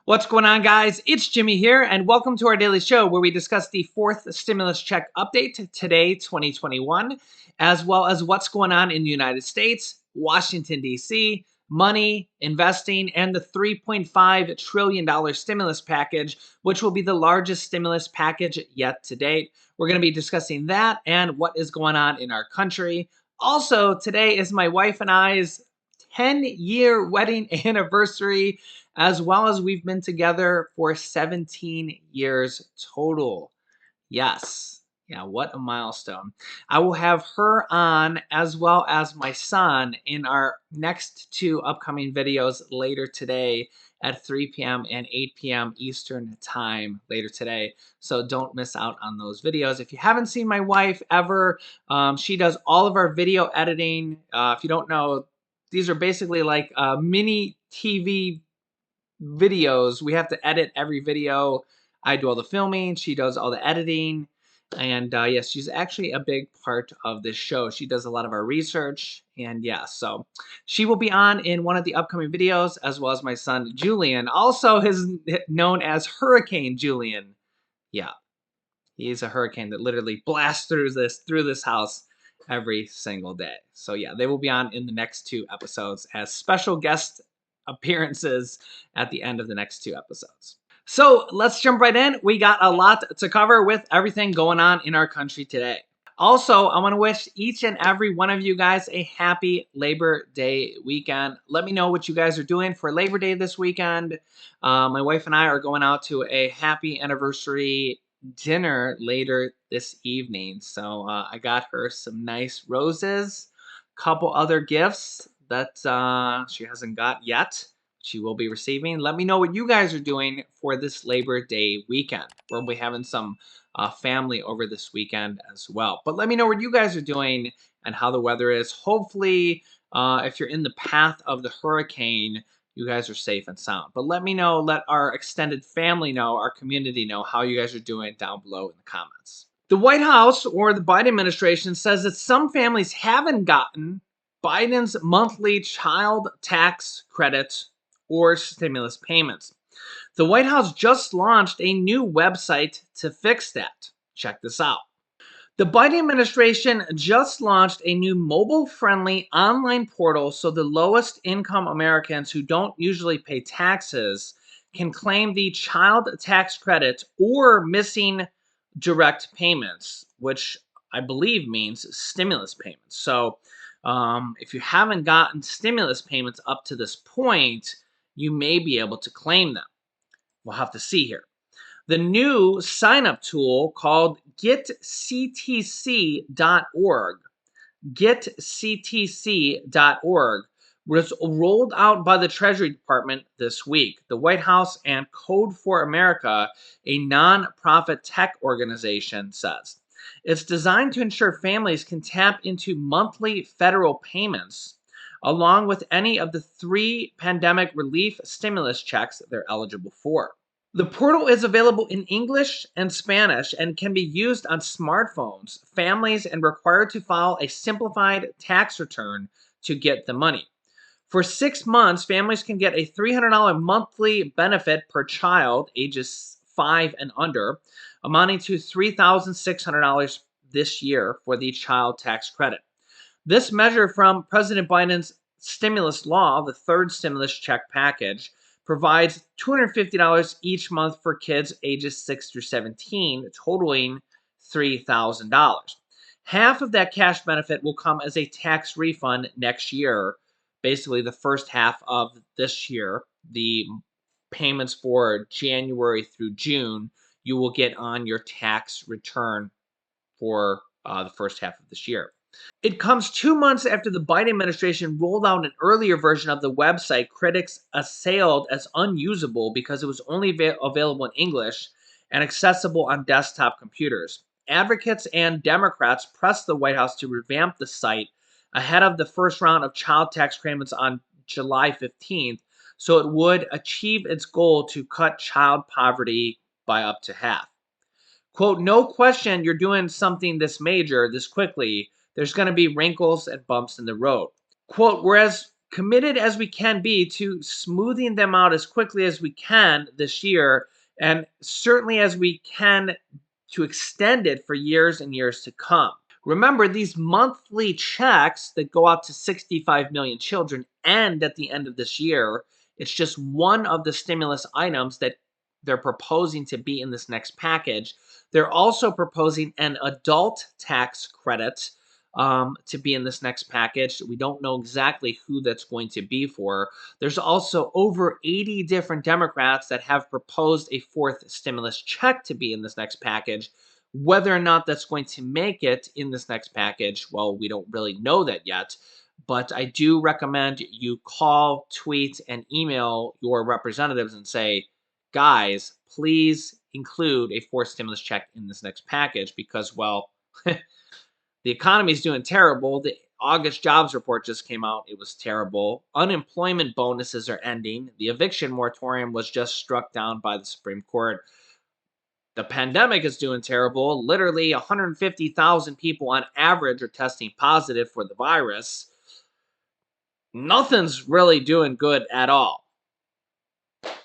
What's going on, guys? It's Jimmy here, and welcome to our daily show where we discuss the fourth stimulus check update today, 2021, as well as what's going on in the United States, Washington, D.C., money, investing, and the $3.5 trillion stimulus package, which will be the largest stimulus package yet to date. We're going to be discussing that and what is going on in our country. Also, today is my wife and I's 10-year wedding anniversary, as well as we've been together for 17 years total. Yes. Yeah, what a milestone. I will have her on as well as my son in our next two upcoming videos later today at 3 p.m. and 8 p.m. Eastern time later today. So don't miss out on those videos. If you haven't seen my wife ever, she does all of our video editing. If you don't know, these are basically like mini TV videos. We have to edit every video. I do all the filming. She does all the editing. And yes, she's actually a big part of this show. She does a lot of our research. And yeah, so she will be on in one of the upcoming videos, as well as my son, Julian, also is known as Hurricane Julian. Yeah, he's a hurricane that literally blasts through this house every single day. So yeah, they will be on in the next two episodes as special guest appearances at the end of the next two episodes. So let's jump right in. We got a lot to cover with everything going on in our country today. Also, I want to wish each and every one of you guys a happy Labor Day weekend. Let me know what you guys are doing for Labor Day this weekend. My wife and I are going out to a happy anniversary dinner later this evening. So I got her some nice roses, couple other gifts that she hasn't got yet. She will be receiving. Let me know what you guys are doing for this Labor Day weekend. We'll be having some family over this weekend as well. But let me know what you guys are doing and how the weather is. Hopefully, if you're in the path of the hurricane, you guys are safe and sound. But let me know, let our extended family know, our community know how you guys are doing down below in the comments. The White House or the Biden administration says that some families haven't gotten Biden's monthly child tax credit or stimulus payments. The White House just launched a new website to fix that. Check this out. The Biden administration just launched a new mobile-friendly online portal so the lowest income Americans who don't usually pay taxes can claim the child tax credit or missing direct payments, which I believe means stimulus payments. So if you haven't gotten stimulus payments up to this point, you may be able to claim them. We'll have to see here. The new sign-up tool called getctc.org was rolled out by the Treasury Department this week. The White House and Code for America, a nonprofit tech organization, says it's designed to ensure families can tap into monthly federal payments along with any of the 3 pandemic relief stimulus checks they're eligible for. The portal is available in English and Spanish and can be used on smartphones, families, and required to file a simplified tax return to get the money. For 6 months, families can get a $300 monthly benefit per child, ages 5 and under, amounting to $3,600 this year for the child tax credit. This measure from President Biden's stimulus law, the third stimulus check package, provides $250 each month for kids ages 6 through 17, totaling $3,000. Half of that cash benefit will come as a tax refund next year, basically the first half of this year. The payments for January through June, you will get on your tax return for the first half of this year. It comes 2 months after the Biden administration rolled out an earlier version of the website critics assailed as unusable because it was only available in English and accessible on desktop computers. Advocates and Democrats pressed the White House to revamp the site ahead of the first round of child tax payments on July 15th, so it would achieve its goal to cut child poverty by up to half. Quote, no question you're doing something this major, this quickly. There's going to be wrinkles and bumps in the road. Quote, whereas committed as we can be to smoothing them out as quickly as we can this year, and certainly as we can to extend it for years and years to come. Remember, these monthly checks that go out to 65 million children end at the end of this year. It's just one of the stimulus items that they're proposing to be in this next package. They're also proposing an adult tax credit to be in this next package. We don't know exactly who that's going to be for. There's also over 80 different Democrats that have proposed a fourth stimulus check to be in this next package. Whether or not that's going to make it in this next package, well, we don't really know that yet. But I do recommend you call, tweet, and email your representatives and say, guys, please include a fourth stimulus check in this next package because, well, the economy is doing terrible. The August jobs report just came out. It was terrible. Unemployment bonuses are ending. The eviction moratorium was just struck down by the Supreme Court. The pandemic is doing terrible. Literally 150,000 people on average are testing positive for the virus. Nothing's really doing good at all.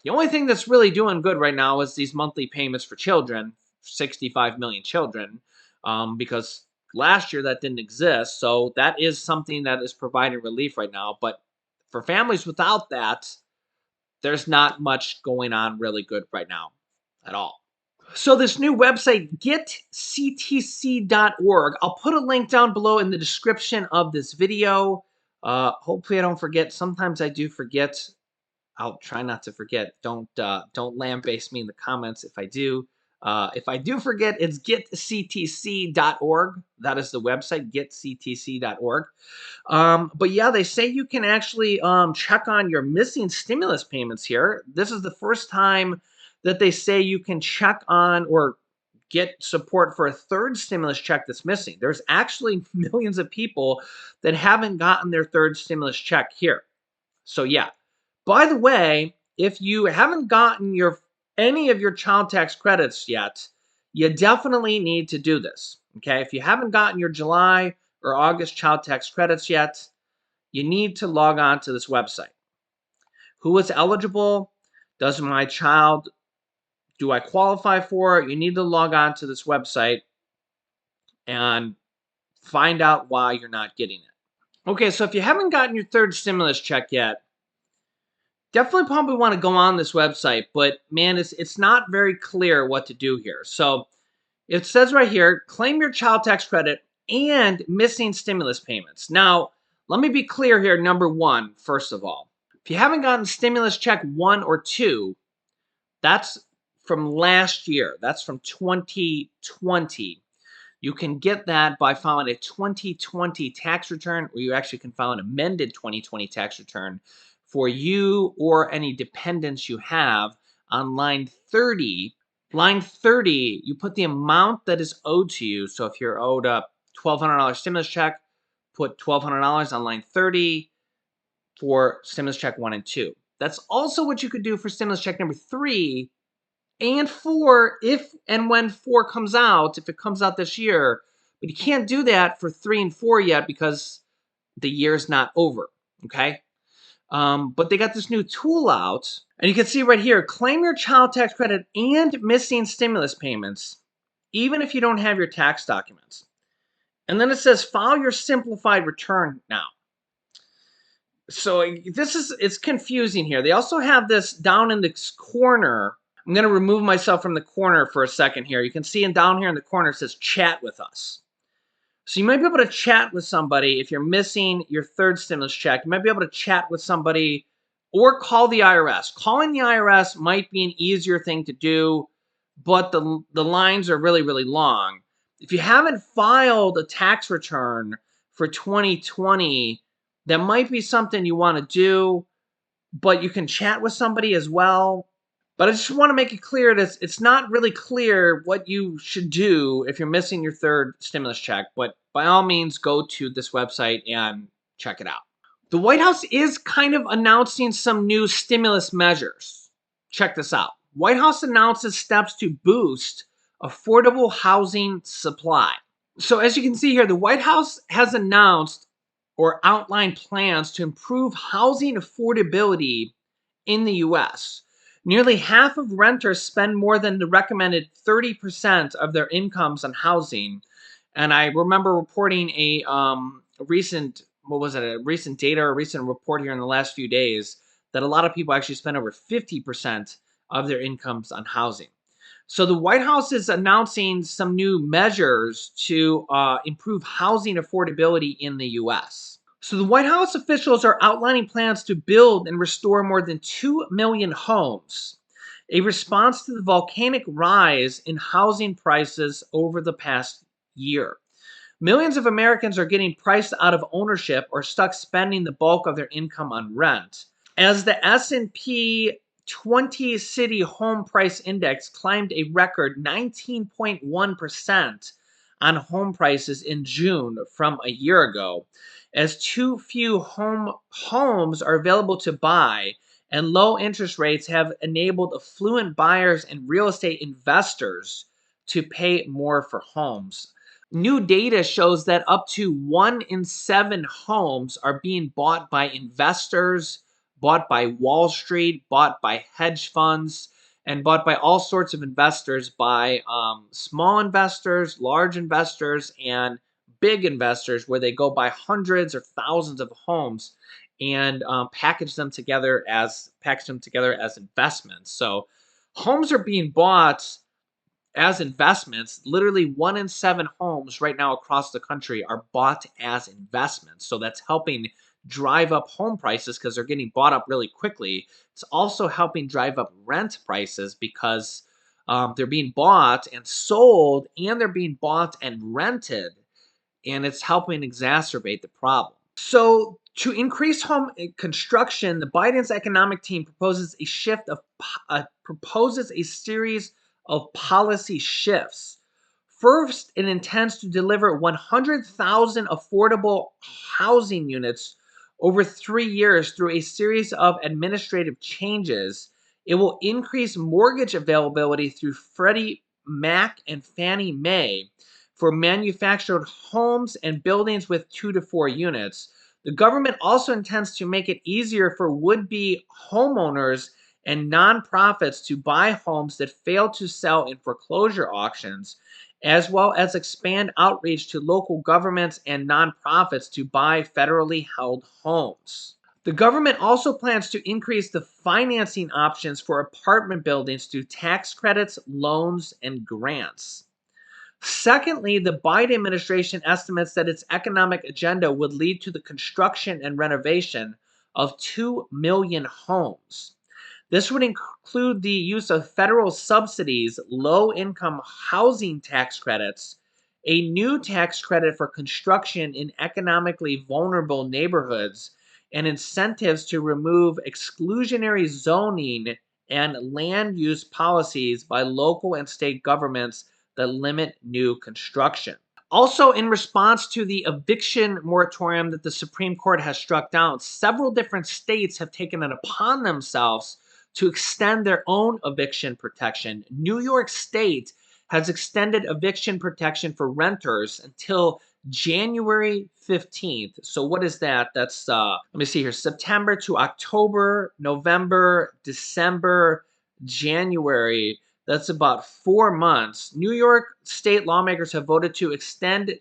The only thing that's really doing good right now is these monthly payments for children, 65 million children, because last year that didn't exist. So that is something that is providing relief right now. But for families without that, there's not much going on really good right now at all. So this new website, getctc.org, I'll put a link down below in the description of this video. Hopefully I don't forget. Sometimes I do forget. I'll try not to forget. Don't lambaste me in the comments if I do. If I do forget, it's getctc.org. That is the website, getctc.org. But yeah, they say you can actually check on your missing stimulus payments here. This is the first time that they say you can check on or get support for a third stimulus check that's missing. There's actually millions of people that haven't gotten their third stimulus check here. So yeah. By the way, if you haven't gotten any of your child tax credits yet, you definitely need to do this. Okay? If you haven't gotten your July or August child tax credits yet, you need to log on to this website. Who is eligible? Do I qualify for it? You need to log on to this website and find out why you're not getting it. Okay, so if you haven't gotten your third stimulus check yet, definitely probably want to go on this website, but man, it's not very clear what to do here. So it says right here, claim your child tax credit and missing stimulus payments. Now, let me be clear here, number one, first of all. If you haven't gotten stimulus check 1 or 2, that's from last year. That's from 2020. You can get that by filing a 2020 tax return, or you actually can file an amended 2020 tax return for you or any dependents you have on line 30. Line 30, you put the amount that is owed to you. So if you're owed a $1,200 stimulus check, put $1,200 on line 30 for stimulus check 1 and 2. That's also what you could do for stimulus check number 3 and 4 if and when 4 comes out, if it comes out this year. But you can't do that for 3 and 4 yet because the year's not over, okay? But they got this new tool out, and you can see right here, claim your child tax credit and missing stimulus payments, even if you don't have your tax documents. And then it says, file your simplified return now. So it's confusing here. They also have this down in this corner. I'm going to remove myself from the corner for a second here. You can see down here in the corner, it says chat with us. So you might be able to chat with somebody if you're missing your third stimulus check. You might be able to chat with somebody or call the IRS. Calling the IRS might be an easier thing to do, but the lines are really, really long. If you haven't filed a tax return for 2020, that might be something you want to do, but you can chat with somebody as well. But I just want to make it clear that it's not really clear what you should do if you're missing your third stimulus check. But by all means, go to this website and check it out. The White House is kind of announcing some new stimulus measures. Check this out. White House announces steps to boost affordable housing supply. So as you can see here, the White House has announced or outlined plans to improve housing affordability in the US. Nearly half of renters spend more than the recommended 30% of their incomes on housing. And I remember reporting a recent, what was it, a recent data or a recent report here in the last few days that a lot of people actually spend over 50% of their incomes on housing. So the White House is announcing some new measures to improve housing affordability in the US. So the White House officials are outlining plans to build and restore more than 2 million homes, a response to the volcanic rise in housing prices over the past year. Millions of Americans are getting priced out of ownership or stuck spending the bulk of their income on rent. As the S&P 20 City Home Price Index climbed a record 19.1% on home prices in June from a year ago, as too few homes are available to buy and low interest rates have enabled affluent buyers and real estate investors to pay more for homes. New data shows that up to 1 in 7 homes are being bought by investors, bought by Wall Street, bought by hedge funds, and bought by all sorts of investors, by small investors, large investors, and big investors, where they go buy hundreds or thousands of homes and package them together as investments. So homes are being bought as investments. Literally 1 in 7 homes right now across the country are bought as investments. So that's helping drive up home prices because they're getting bought up really quickly. It's also helping drive up rent prices because they're being bought and sold, and they're being bought and rented, and it's helping exacerbate the problem. So, to increase home construction, the Biden's economic team proposes a series of policy shifts. First, it intends to deliver 100,000 affordable housing units over 3 years through a series of administrative changes. It will increase mortgage availability through Freddie Mac and Fannie Mae for manufactured homes and buildings with 2 to 4 units. The government also intends to make it easier for would-be homeowners and nonprofits to buy homes that fail to sell in foreclosure auctions, as well as expand outreach to local governments and nonprofits to buy federally held homes. The government also plans to increase the financing options for apartment buildings through tax credits, loans, and grants. Secondly, the Biden administration estimates that its economic agenda would lead to the construction and renovation of 2 million homes. This would include the use of federal subsidies, low income housing tax credits, a new tax credit for construction in economically vulnerable neighborhoods, and incentives to remove exclusionary zoning and land use policies by local and state governments that limit new construction. Also, in response to the eviction moratorium that the Supreme Court has struck down, several different states have taken it upon themselves to extend their own eviction protection. New York State has extended eviction protection for renters until January 15th. So what is that? That's let me see here. September to October, November, December, January. That's about 4 months. New York State lawmakers have voted to extend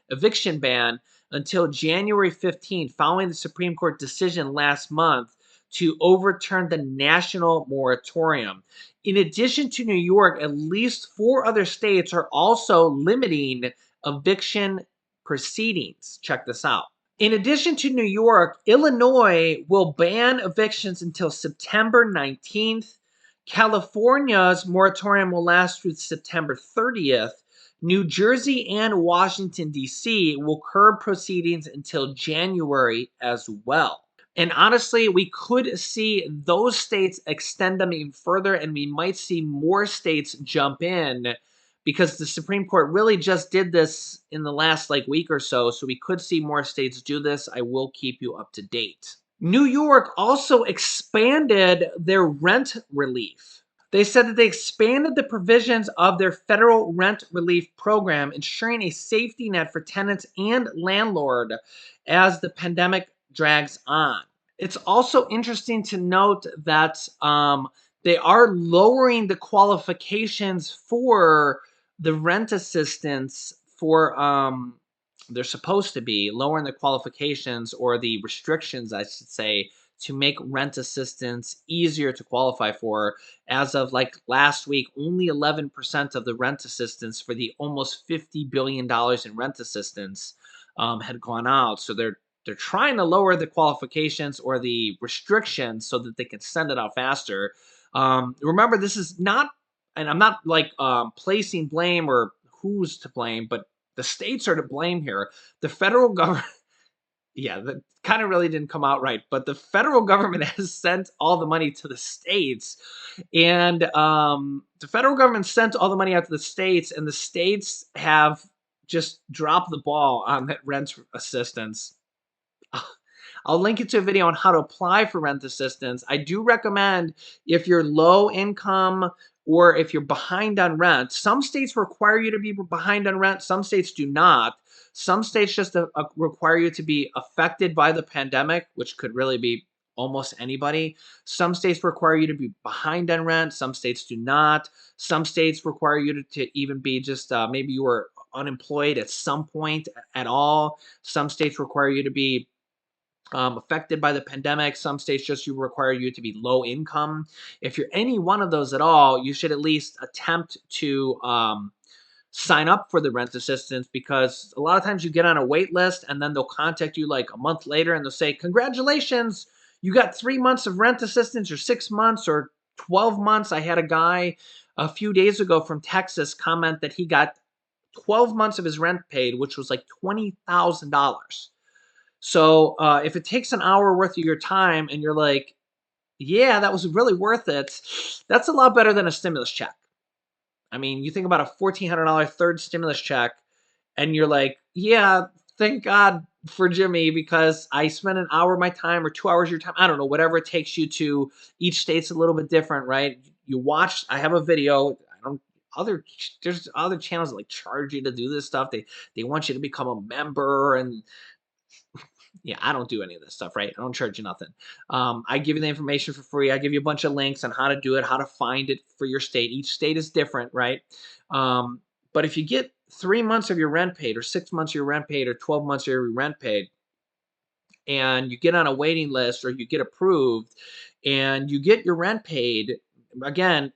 eviction ban until January 15th, following the Supreme Court decision last month to overturn the national moratorium. In addition to New York, at least 4 other states are also limiting eviction proceedings. Check this out. In addition to New York, Illinois will ban evictions until September 19th. California's moratorium will last through September 30th. New Jersey and Washington, D.C. will curb proceedings until January as well. And honestly, we could see those states extend them even further, and we might see more states jump in because the Supreme Court really just did this in the last week or so. So we could see more states do this. I will keep you up to date. New York also expanded their rent relief. They said that they expanded the provisions of their federal rent relief program, ensuring a safety net for tenants and landlord as the pandemic drags on. It's also interesting to note that they are lowering the qualifications for the rent assistance for they're supposed to be lowering the qualifications or the restrictions, I should say, to make rent assistance easier to qualify for. As of like last week, only 11% of the rent assistance for the almost $50 billion in rent assistance had gone out. So they're trying to lower the qualifications or the restrictions so that they can send it out faster. Remember, this is not, and I'm not like placing blame or who's to blame, but the states are to blame here. The federal government, yeah, that kind of really didn't come out right, but the federal government has sent all the money to the states, and the federal government sent all the money out to the states, and the states have just dropped the ball on that rent assistance. I'll link it to a video on how to apply for rent assistance. I do recommend if you're low income or if you're behind on rent. Some states require you to be behind on rent, some states do not. Some states just require you to be affected by the pandemic, which could really be almost anybody. Some states require you to be behind on rent, some states do not. Some states require you to even be just maybe you were unemployed at some point at all. Some states require you to be affected by the pandemic. Some states just you require you to be low income. If you're any one of those at all, you should at least attempt to sign up for the rent assistance, because a lot of times you get on a wait list and then they'll contact you like a month later and they'll say, congratulations, you got 3 months of rent assistance or 6 months or 12 months. I had a guy a few days ago from Texas comment that he got 12 months of his rent paid, which was like $20,000. So if it takes an hour worth of your time and you're like, yeah, that was really worth it, that's a lot better than a stimulus check. I mean, you think about a $1,400 third stimulus check, and you're like, yeah, thank God for Jimmy because I spent an hour of my time or 2 hours of your time. I don't know, whatever it takes you to. Each state's a little bit different, right? You watch, I have a video. I don't, other, there's other channels that like charge you to do this stuff. They want you to become a member, and yeah, I don't do any of this stuff, right? I don't charge you nothing. I give you the information for free. I give you a bunch of links on how to do it, how to find it for your state. Each state is different, right? But if you get 3 months of your rent paid, or 6 months of your rent paid, or 12 months of your rent paid, and you get on a waiting list or you get approved and you get your rent paid, again,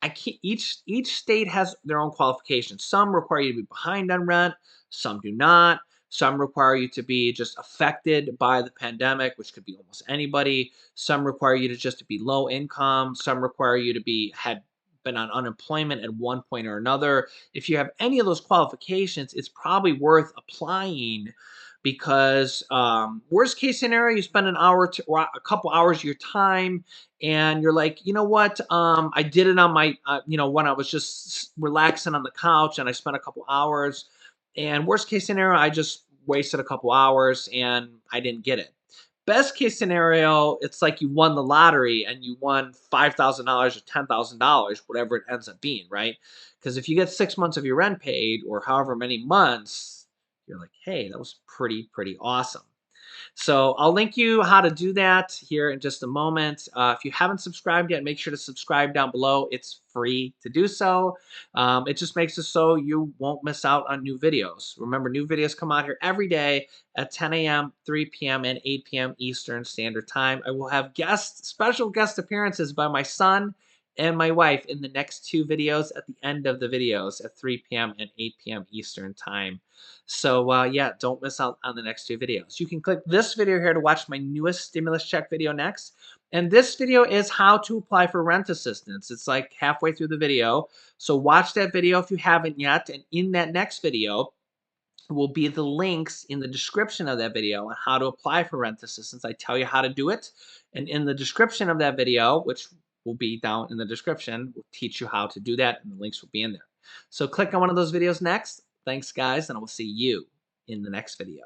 I can't, each state has their own qualifications. Some require you to be behind on rent, some do not. Some require you to be just affected by the pandemic, which could be almost anybody. Some require you to just to be low income. Some require you to be had been on unemployment at one point or another. If you have any of those qualifications, it's probably worth applying, because worst case scenario, you spend an hour to or a couple hours of your time and you're like, you know what, I did it on my when I was just relaxing on the couch and I spent a couple hours, and worst case scenario, I just wasted a couple hours and I didn't get it. Best case scenario, it's like you won the lottery and you won $5,000 or $10,000, whatever it ends up being, right? Because if you get 6 months of your rent paid or however many months, you're like, hey, that was pretty awesome. So I'll link you how to do that here in just a moment. If you haven't subscribed yet, make sure to subscribe down below. It's free to do so. It just makes it so you won't miss out on new videos. Remember, new videos come out here every day at 10 a.m., 3 p.m., and 8 p.m. Eastern Standard Time. I will have special guest appearances by my son and my wife in the next two videos at the end of the videos at 3 p.m. and 8 p.m. Eastern Time. So yeah, don't miss out on the next two videos. You can click this video here to watch my newest stimulus check video next. And this video is how to apply for rent assistance. It's like halfway through the video. So watch that video if you haven't yet. And in that next video will be the links in the description of that video on how to apply for rent assistance. I tell you how to do it. And in the description of that video, which will be down in the description, will teach you how to do that. And the links will be in there. So click on one of those videos next. Thanks, guys, and I will see you in the next video.